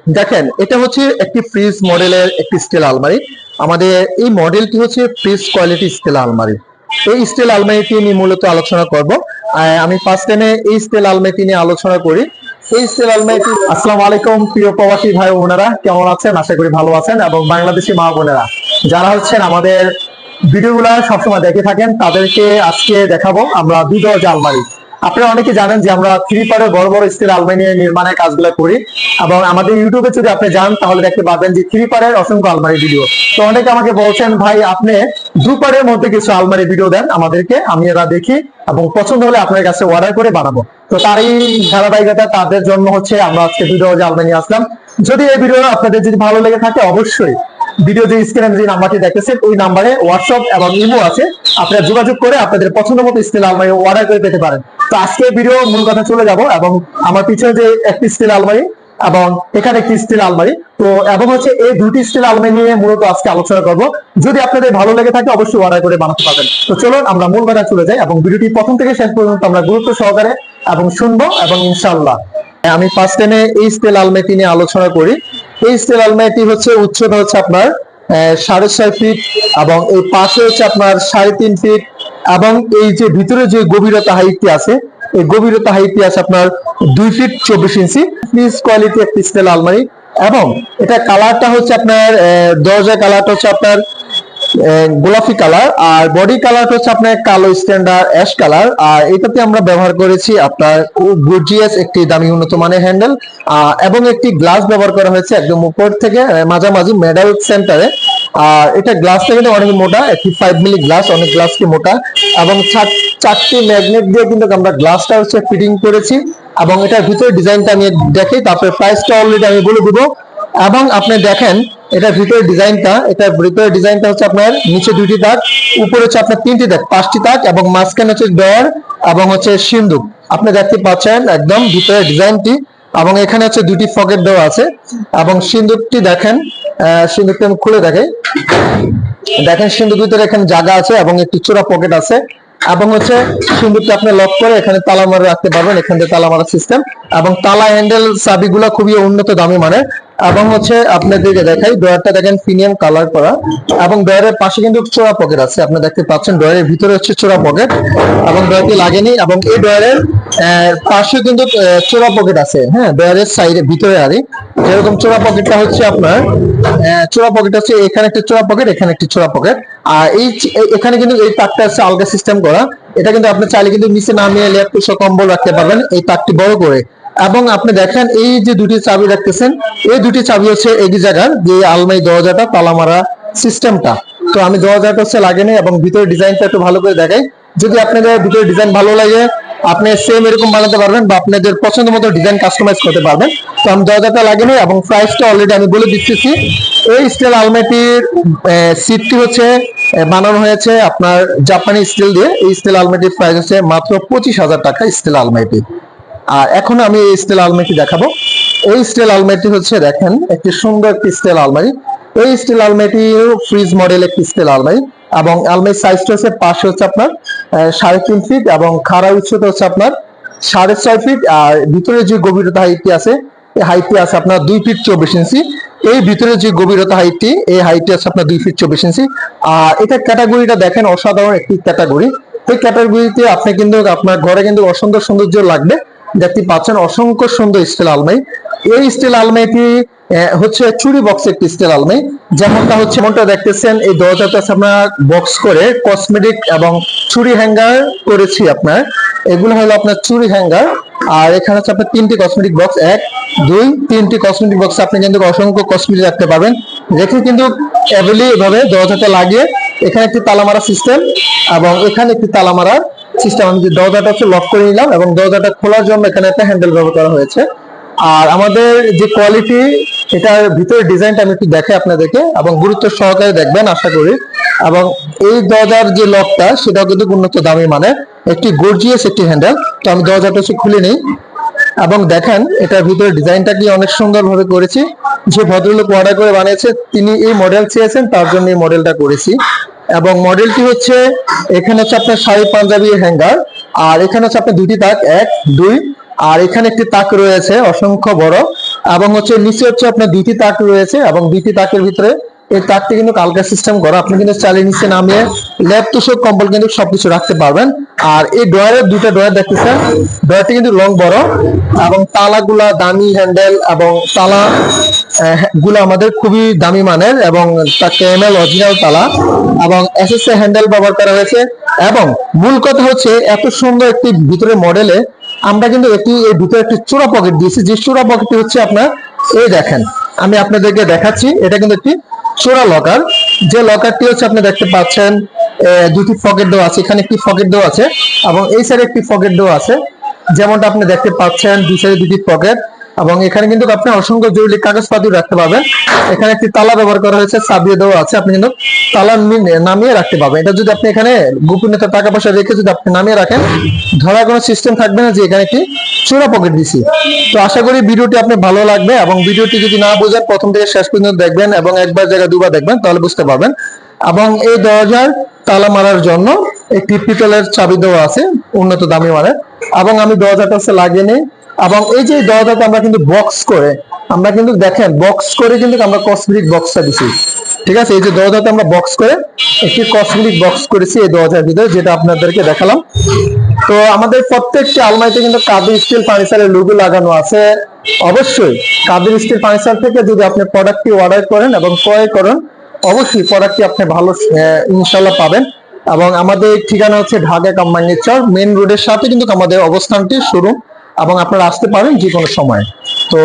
দেখেন, এটা হচ্ছে একটি ফ্রিজ মডেলের একটি স্টিল আলমারি। আমাদের এই মডেলটি হচ্ছে ফ্রিজ কোয়ালিটি স্টিল আলমারি। এই স্টিল আলমারিটি নিয়ে মূলত আলোচনা করব। আমি ফার্স্ট টাইমে এই স্টিল আলমারিটি নিয়ে আলোচনা করি। এই স্টিল আলমারিটি, আসসালামু আলাইকুম প্রিয় প্রবাসী ভাই বোনেরা, কেমন আছেন? আশা করি ভালো আছেন। এবং বাংলাদেশি মা বোনেরা যারা হচ্ছেন আমাদের ভিডিওগুলো সবসময় দেখে থাকেন, তাদেরকে আজকে দেখাবো আমরা 2 দরজা আলমারি। আপনারা অনেকে জানেন যে আমরা 3 পারের বড় বড় স্টিল আলমারি নির্মাণের কাজগুলো করি, এবং আমাদের ইউটিউবে যদি আপনি যান তাহলে দেখতে পাবেন যে 3 পারের অসংখ্য আলমারি ভিডিও। তো অনেকে আমাকে বলছেন, ভাই আপনি 2 পারের মধ্যে কিছু আলমারি ভিডিও দেন আমাদেরকে, আমি এরা দেখি এবং পছন্দ হলে আপনার কাছে অর্ডার করে বানাবো। তো তারই ধারাবাহিকতা তাদের জন্য হচ্ছে আমরা আজকে 2 দরজা আলমারি নিয়ে আসলাম। যদি এই ভিডিও আপনাদের যদি ভালো লেগে থাকে, অবশ্যই ভিডিও যে স্ক্রিনে যে নাম্বারটি দেখতেছেন ওই নাম্বারে হোয়াটসঅ্যাপ এবং ইমো আছে, আপনারা যোগাযোগ করে আপনাদের পছন্দ মতো স্টিল আলমারি অর্ডার করে পেতে পারেন। তো আজকে ভিডিও মূল কথা চলে যাব, এবং আমার পিছনে যে একটি স্টিল আলমারি এবং এখানে একটি স্টিল আলমারি, তো এবং হচ্ছে এই দুটি স্টিল আলমারি নিয়ে মূলত আজকে আলোচনা করব। যদি আপনাদের ভালো লেগে থাকে অবশ্যই অর্ডার করে বানাতে পারবেন। তো চলুন আমরা মূল কথা চলে যাই, এবং ভিডিওটি প্রথম থেকে শেষ পর্যন্ত আমরা গুরুত্ব সহকারে এবং শুনবো, এবং ইনশাআল্লাহ আমি ফার্স্ট টাইমে এই স্টিল আলমারিটি নিয়ে আলোচনা করি। এই স্টিল আলমারিটি হচ্ছে উচ্চতা হচ্ছে আপনার 6.5 ফিট, এবং এই পাশে হচ্ছে আপনার 3.5 ফিট, এবং এই যে ভিতরে যে গভীরতা হাইটটি আছে, এই গভীরতা হাইটটি আছে আপনার 2 ফিট 24 ইঞ্চি। ফ্রিজ কোয়ালিটি একটি স্টিল আলমারি, এবং এটা কালারটা হচ্ছে আপনার দরজা কালারটা হচ্ছে আপনার গোলাপি কালার, আর বডি কালার হচ্ছে আপনার কালো স্ট্যান্ডার্ড অ্যাশ কালার। আর এটাতে আমরা ব্যবহার করেছি আপনার গর্জিয়াস একটি দামি উন্নত মানের হ্যান্ডেল, এবং একটি গ্লাস ব্যবহার করা হয়েছে একদম উপর থেকে মাঝামাঝি মেডাল সেন্টারে। আর এটা গ্লাসটা কিন্তু অনেক মোটা, একটি 5 মিলি গ্লাস, অনেক গ্লাসটি মোটা, এবং 4টি ম্যাগনেট দিয়ে কিন্তু আমরা গ্লাসটা হচ্ছে ফিটিং করেছি। এবং এটার ভিতরে ডিজাইনটা আমি দেখি, তারপরে প্রাইসটা অলরেডি আমি বলে দিব। এবং আপনি দেখেন এটার ভিতরে ডিজাইনটা হচ্ছে আপনার নিচে 2টি দাগ, উপরে হচ্ছে আপনার 3টি দাগ, 5টি দাগ, এবং মাঝখানে হচ্ছে ডয়ার এবং হচ্ছে সিন্দুক। আপনি দেখতে পাচ্ছেন একদম ভিতরে ডিজাইনটি, এবং এখানে হচ্ছে 2টি পকেট দেওয়া আছে। এবং সিন্দুকটি দেখেন, সিন্দুকটি আমি খুলে দেখাই। দেখেন সিন্দুক ভিতরে এখানে জায়গা আছে এবং একটি চোরা পকেট আছে, এবং হচ্ছে সিন্দুকটা আপনি লক করে এখানে তালা মারা রাখতে পারবেন, এখান থেকে তালা মারা সিস্টেম, এবং তালা হ্যান্ডেল চাবিগুলো খুবই উন্নত দামি মানের। এবং হচ্ছে আপনাদেরকে দেখাই, ডয়ারটা দেখেন প্রিমিয়াম কালার করা, এবং ডয়ারের পাশে কিন্তু চোরা পকেট আছে, আপনি দেখতে পাচ্ছেন ডয়ারের ভিতরে হচ্ছে চোরা পকেট, এবং ডয়ারটি লাগেনি। এবং এই ডয়ারের পাশে কিন্তু চোরা পকেট আছে, হ্যাঁ, ডয়ারের সাইডে ভিতরে আরই যেরকম চোরা পকেটটা হচ্ছে আপনার চোরা পকেট হচ্ছে এখানে একটা চোরা পকেট, এখানে একটি চোরা পকেট। আর এখানে কিন্তু এই তাকটা হচ্ছে আলগা সিস্টেম করা, এটা কিন্তু আপনি চাইলে কিন্তু নিচে নামিয়ে ল্যাপটপ কম্বল রাখতে পারবেন এই তাকটি বড় করে। এবং আপনি দেখেন এই যে 2টি চাবি রাখতেছেন, এই 2টি চাবি হচ্ছে এই জায়গার যে আলমারি দরজাটা তালা মারা সিস্টেমটা। তো আমি দরজাটা হচ্ছে লাগেনি, এবং ভিতরে ডিজাইনটা একটু ভালো করে দেখাই। যদি আপনাদের ভিতরে ডিজাইন ভালো লাগে আপনি সেম এরকম বানাতে পারবেন, বা আপনাদের পছন্দ মতো ডিজাইন কাস্টমাইজ করতে পারবেন। তো আমি দরজাটা লাগেনি, এবং প্রাইসটা অলরেডি আমি বলে দিচ্ছি। এই স্টিল আলমারিটির সিটটি হচ্ছে বানানো হয়েছে আপনার জাপানি স্টিল দিয়ে। এই স্টিল আলমারিটির প্রাইস হচ্ছে মাত্র 25,000 টাকা স্টিল আলমারিটি। আর এখন আমি এই স্টিল আলমারিটি দেখাবো। এই স্টিল আলমারিটি হচ্ছে দেখেন একটি সুন্দর একটি স্টিল আলমারি। এই স্টিল আলমারিটি ফ্রিজ মডেল একটি স্টিল আলমারি, এবং আলমারির সাইজটা হচ্ছে পাশে হচ্ছে আপনার 3.5 ফিট, এবং খাড়া উচ্চতা হচ্ছে আপনার 6.5 ফিট। আর ভিতরে যে গভীরতা হাইটটি আছে, এই হাইটটি আছে আপনার 2 ফিট 24 ইঞ্চি। এই ভিতরে যে গভীরতা হাইটটি, এই হাইটটি আছে আপনার 2 ফিট 24 ইঞ্চি। আর এটা ক্যাটাগরিটা দেখেন অসাধারণ একটি ক্যাটাগরি। এই ক্যাটাগরিতে আপনি কিন্তু আপনার ঘরে কিন্তু অসুন্দর সৌন্দর্য লাগবে। দেখতে পাচ্ছেন অসংখ্য সুন্দর স্টিল আলমারি। এই স্টিল আলমারিটি হচ্ছে চুরি বক্স একটি স্টিল আলমারি, যেমনটা হচ্ছে যেমনটা দেখতেছেন এই দরজাটা আপনার বক্স করে কসমেটিক এবং চুরি হ্যাঙ্গার করেছি আপনার। এগুলো হলো আপনার চুরি হ্যাঙ্গার। আর এখানে হচ্ছে আপনার 3টি কসমেটিক বক্স, 1 2 3টি কসমেটিক বক্স আপনি কিন্তু অসংখ্য কসমেটিক রাখতে পারবেন। রেখে কিন্তু এভাবে দরজাটা লাগিয়ে এখানে একটি তালা মারা সিস্টেম, এবং এখানে একটি তালা মারা সিস্টেম। আমি দরজাটা হচ্ছে লক করে নিলাম, এবং দরজাটা খোলার জন্য এখানে একটা হ্যান্ডেল ব্যবহার করা হয়েছে। আর আমাদের যে কোয়ালিটি, এটার ভিতরে ডিজাইনটা আমি একটু দেখাই আপনাদেরকে, এবং গুরুত্ব সহকারে দেখবেন আশা করি। এবং এই দরজার যে লকটা সেটাও কিন্তু উন্নত দামি মানে একটি গর্জিয়াস একটি হ্যান্ডেল। তো আমি দরজাটা হচ্ছে খুলে নিই, এবং দেখেন এটার ভিতরে ডিজাইনটা কি অনেক সুন্দর ভাবে করেছি। যে ভদ্রলোক অর্ডার করে বানিয়েছে তিনি এই মডেল চেয়েছেন, তার জন্য এই মডেলটা করেছি। এবং মডেলটি হচ্ছে এখানে হচ্ছে আপনার শাড়ি পাঞ্জাবি হ্যাঙ্গার, আর এখানে হচ্ছে আপনার 2টি তাক, 1 2, আর এখানে একটি তাক রয়েছে অসংখ্য বড়। এবং হচ্ছে নিচে হচ্ছে আপনার দুইটি তাক রয়েছে, এবং দুইটি তাকের ভিতরে এই তাকটি কিন্তু আলগা সিস্টেম করা, আপনি কিন্তু চালিয়ে নিচে নামিয়ে ল্যাপ তোষক কম্বল কিন্তু সবকিছু রাখতে পারবেন। আর এই ড্রয়ারের দুইটা ড্রয়ার দেখতেছেন, ড্রয়ারটি কিন্তু লং বড়, এবং তালাগুলা দামি হ্যান্ডেল, এবং তালা গুলো আমাদের খুবই দামি মানের, এবং কেএমএল অরিজিনাল তালা, এবং এসএসএ হ্যান্ডেল ব্যবহার করা হয়েছে। এবং মূল কথা হচ্ছে এত সুন্দর একটি ভিতরে মডেলে আমরা কিন্তু এর ভিতরে একটি চোরা পকেট দিয়েছি, যে চোরা পকেটটি হচ্ছে আপনার এই দেখেন, আমি আপনাদেরকে দেখাচ্ছি, এটা কিন্তু একটি চোরা লকার। যে লকারটি হচ্ছে আপনি দেখতে পাচ্ছেন দুটি পকেট দেওয়া আছে, এখানে একটি পকেট দেওয়া আছে, এবং এই সাইডে একটি পকেট দেওয়া আছে, যেমনটা আপনি দেখতে পাচ্ছেন দুই সাইডে দুটি পকেট। এবং এখানে কিন্তু আপনি অসংখ্য জরুরি কাগজপাতি রাখতে পারবেন। এখানে একটি তালা ব্যবহার করা হয়েছে, চাবিয়ে দেওয়া আছে, আপনি কিন্তু তালা নামিয়ে রাখতে পারবেন। এটা যদি আপনি এখানে গোপনীয়তা টাকা পয়সা রেখে যদি আপনি নামিয়ে রাখেন, ধরার কোনো সিস্টেম থাকবে না যে এখানে একটি চোরা পকেট দিছি। তো আশা করি ভিডিওটি আপনার ভালো লাগবে, এবং ভিডিওটি যদি না বোঝেন প্রথম থেকে শেষ পর্যন্ত দেখবেন, এবং একবার জায়গায় দুবার দেখবেন, তাহলে বুঝতে পারবেন। এবং এই দরজার তালা মারার জন্য একটি পিতলের চাবি দেওয়া আছে, উন্নত দামি মানের। এবং আমি দরজাটা হচ্ছে লাগিয়ে নিই, এবং এই যে দরজাটা আমরা কিন্তু বক্স করে, আমরা কিন্তু দেখেন বক্স করে কিন্তু আমরা কসমেটিক বক্সটা দিছি, ঠিক আছে। এই যে দরজাটা আমরা বক্স করে একটি কসমেটিক বক্স করেছি এই দরজার ভিতরে, যেটা আপনাদেরকে দেখালাম। তো আমাদের প্রত্যেকটি আলমারিতে কিন্তু কাদের স্টিল ফার্নিচারের লোগো লাগানো আছে। অবশ্যই কাদের স্টিল ফার্নিচার থেকে যদি আপনি প্রোডাক্টটি অর্ডার করেন এবং ক্রয় করেন, অবশ্যই প্রোডাক্টটি আপনি ভালো ইনশাল্লাহ পাবেন। এবং আমাদের ঠিকানা হচ্ছে ঢাকা কামরাঙ্গীর চর মেইন রোডের সাথে কিন্তু আমাদের অবস্থানটি শুরু, এবং আপনারা আসতে পারেন যে কোনো সময়। তো